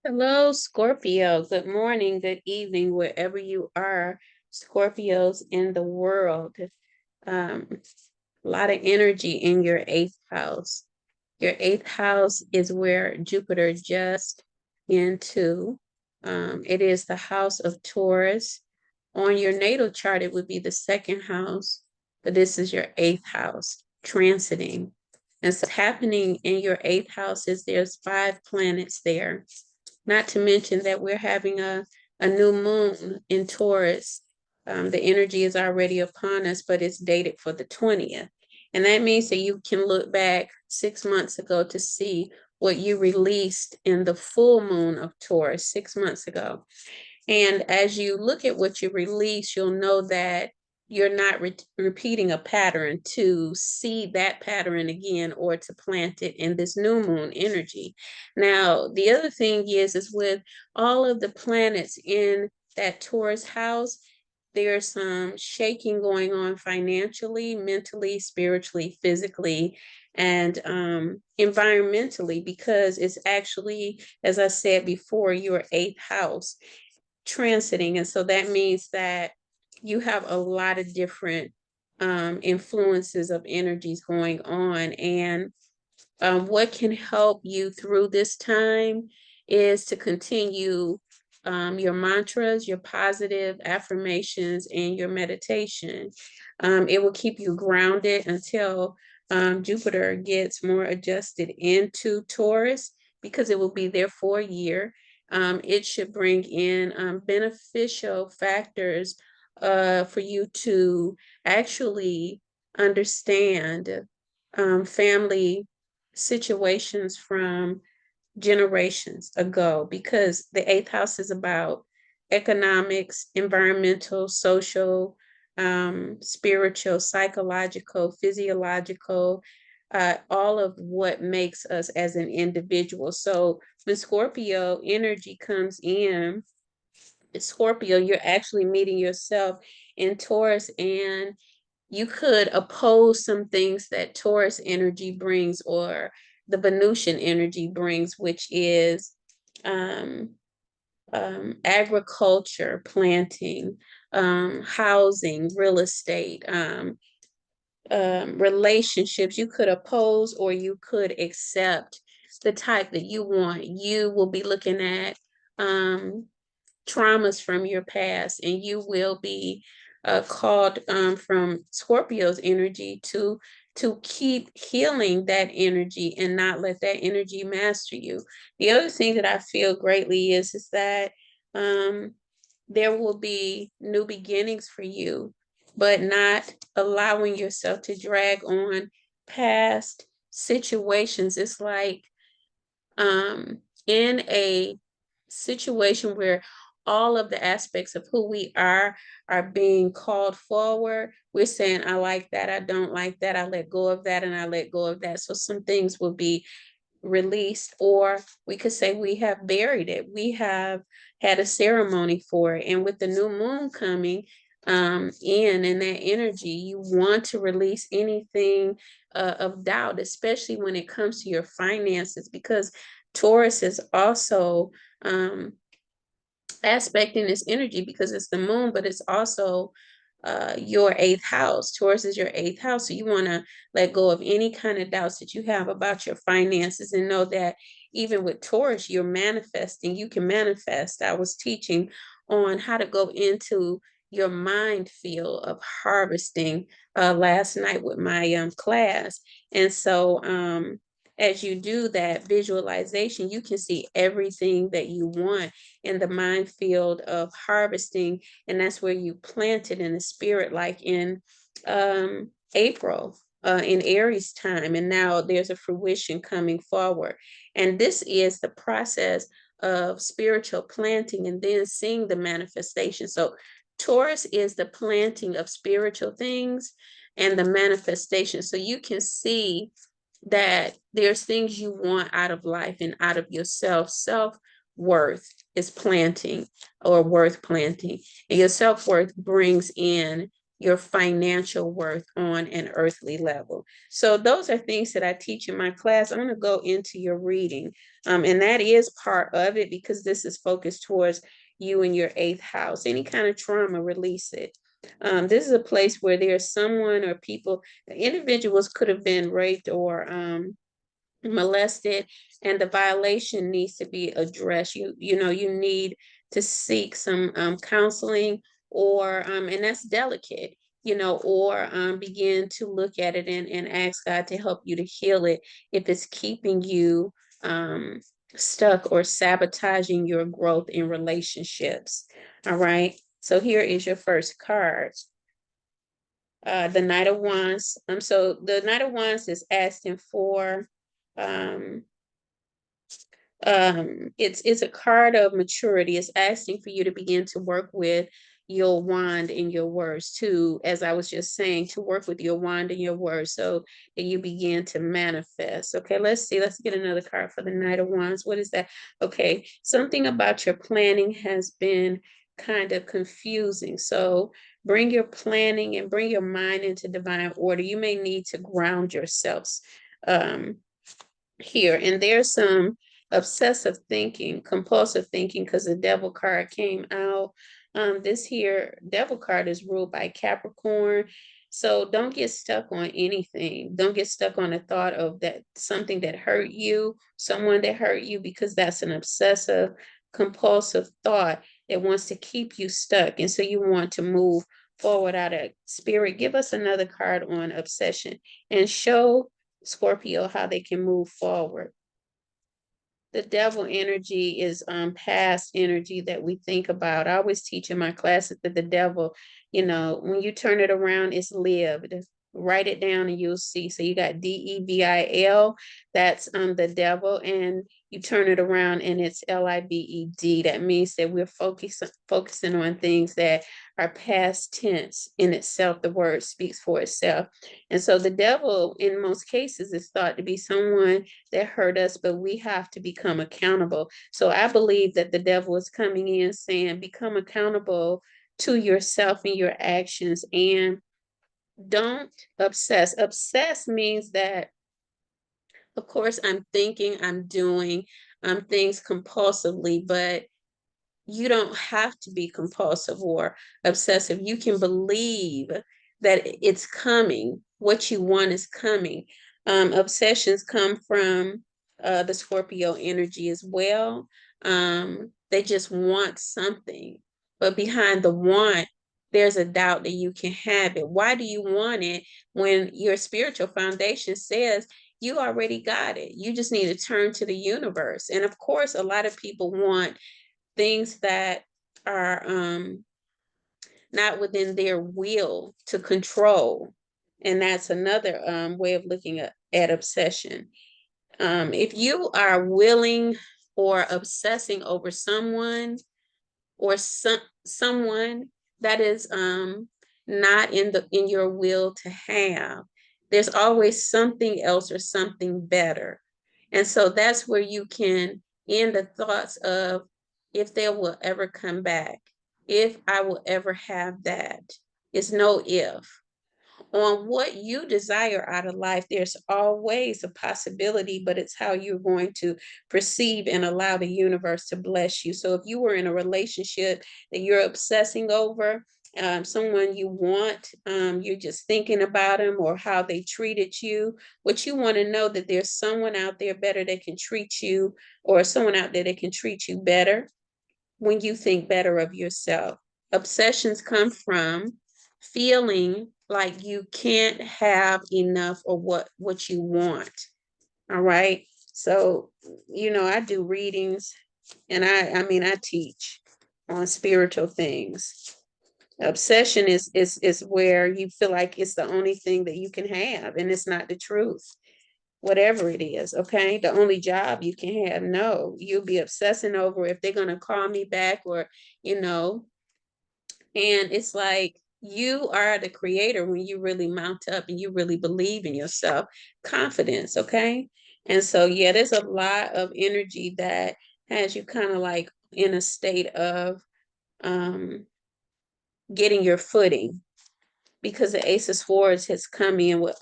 Hello, Scorpio. Good morning, good evening, wherever you are, Scorpios in the world. Um, a lot of energy in your eighth house. Your eighth house is where Jupiter just into. It is the house of Taurus. On your natal chart, it would be the second house, but this is your eighth house transiting. And so happening in your eighth house is there's 5 planets there. Not to mention that we're having a new moon in Taurus. The energy is already upon us, but it's dated for the 20th. And that means that you can look back 6 months ago to see what you released in the full moon of Taurus 6 months ago. And as you look at what you release, you'll know that you're not repeating a pattern to see that pattern again or to plant it in this new moon energy. Now, the other thing is with all of the planets in that Taurus house, there's some shaking going on financially, mentally, spiritually, physically, and environmentally, because it's actually, as I said before, your eighth house transiting. And so that means that you have a lot of different influences of energies going on. And what can help you through this time is to continue your mantras, your positive affirmations, and your meditation. It will keep you grounded until Jupiter gets more adjusted into Taurus because it will be there for a year. It should bring in beneficial factors for you to actually understand family situations from generations ago, because the eighth house is about economics, environmental, social, spiritual, psychological, physiological, all of what makes us as an individual. So when Scorpio energy comes in, Scorpio, you're actually meeting yourself in Taurus, and you could oppose some things that Taurus energy brings or the Venusian energy brings, which is um, agriculture, planting, housing, real estate, relationships. You could oppose or you could accept the type that you want. You will be looking at traumas from your past, and you will be called from Scorpio's energy to keep healing that energy and not let that energy master you. The other thing that I feel greatly is that um, there will be new beginnings for you, but not allowing yourself to drag on past situations. It's like in a situation where all of the aspects of who we are being called forward. We're saying, I like that, I don't like that, I let go of that, and I let go of that. So some things will be released, or we could say we have buried it. We have had a ceremony for it. And with the new moon coming in that energy, you want to release anything of doubt, especially when it comes to your finances, because Taurus is also aspecting this energy because it's the moon, but it's also your eighth house. Taurus is your eighth house. So you want to let go of any kind of doubts that you have about your finances and know that even with Taurus, you're manifesting. You can manifest. I was teaching on how to go into your mind field of harvesting last night with my class. And so as you do that visualization, you can see everything that you want in the mind field of harvesting, and that's where you plant it in the spirit, like in April, in Aries time, and now there's a fruition coming forward. And this is the process of spiritual planting and then seeing the manifestation. So Taurus is the planting of spiritual things and the manifestation. So you can see that there's things you want out of life and out of yourself. Self-worth is planting or worth planting. And your self-worth brings in your financial worth on an earthly level. So those are things that I teach in my class. I'm going to go into your reading. And that is part of it because this is focused towards you and your eighth house. Any kind of trauma, release it. This is a place where there's someone or people, individuals could have been raped or molested, and the violation needs to be addressed. You need to seek some counseling, or and that's delicate, or begin to look at it and ask God to help you to heal it if it's keeping you um stuck or sabotaging your growth in relationships. All right, so here is your first card, the Knight of Wands. So the Knight of Wands is asking for um it's a card of maturity. It's asking for you to begin to work with your wand and your words to, as I was just saying, to work with your wand and your words so that you begin to manifest. Okay, let's see. Let's get another card for the Knight of Wands. What is that? Okay, something about your planning has been kind of confusing. So bring your planning and bring your mind into divine order. You may need to ground yourselves. Um, Here. And there's some obsessive thinking, compulsive thinking, because the devil card came out. This here devil card is ruled by Capricorn. So don't get stuck on anything. Don't get stuck on the thought of that something that hurt you, someone that hurt you, because that's an obsessive, compulsive thought that wants to keep you stuck. And so you want to move forward out of spirit. Give us another card on obsession and show Scorpio how they can move forward. The devil energy is past energy that we think about. I always teach in my classes that the devil, when you turn it around, it's lived. Write it down and you'll see. So you got DEVIL, that's the devil, and you turn it around and it's LIBED. That means that we're focusing on things that are past tense in itself. The word speaks for itself. And so the devil, in most cases, is thought to be someone that hurt us, but we have to become accountable. So I believe that the devil is coming in saying, become accountable to yourself and your actions, and don't obsess. Obsess means that, of course, I'm thinking, I'm doing things compulsively, but you don't have to be compulsive or obsessive. You can believe that it's coming. What you want is coming. Obsessions come from the Scorpio energy as well. They just want something, but behind the want, there's a doubt that you can have it. Why do you want it when your spiritual foundation says you already got it? You just need to turn to the universe. And of course, a lot of people want things that are not within their will to control. And that's another way of looking at obsession. If you are willing or obsessing over someone or someone that is not in your will to have, there's always something else or something better. And so that's where you can end the thoughts of, if they will ever come back, if I will ever have that. It's no if. On what you desire out of life, there's always a possibility, but it's how you're going to perceive and allow the universe to bless you. So if you were in a relationship that you're obsessing over, someone you want, you're just thinking about them or how they treated you, what you want to know that there's someone out there better that can treat you, or someone out there that can treat you better when you think better of yourself. Obsessions come from feeling like you can't have enough of what you want. All right. So, I do readings, and I teach on spiritual things. Obsession is where you feel like it's the only thing that you can have, and it's not the truth. Whatever it is, okay? The only job you can have, no, you'll be obsessing over if they're gonna call me back, or you know, and it's like you are the creator when you really mount up and you really believe in yourself. Confidence, okay? And so yeah, there's a lot of energy that has you kind of like in a state of um getting your footing. because the Ace of Swords has come in with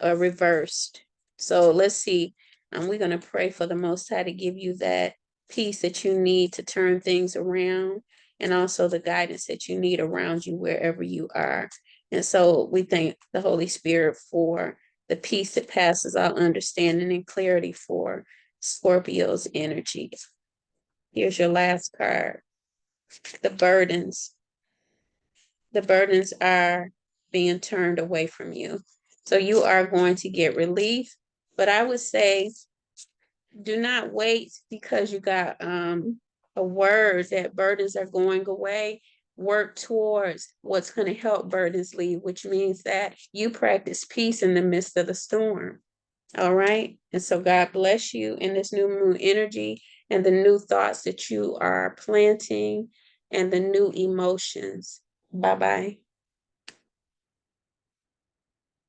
reversed. So let's see. We're going to pray for the Most High to give you that peace that you need to turn things around, and also the guidance that you need around you wherever you are. And so we thank the Holy Spirit for the peace that passes all understanding and clarity for Scorpio's energy. Here's your last card. The burdens. The burdens are being turned away from you. So you are going to get relief. But I would say do not wait because you got a word that burdens are going away. Work towards what's going to help burdens leave, which means that you practice peace in the midst of the storm. All right. And so God bless you in this new moon energy and the new thoughts that you are planting and the new emotions. Bye-bye.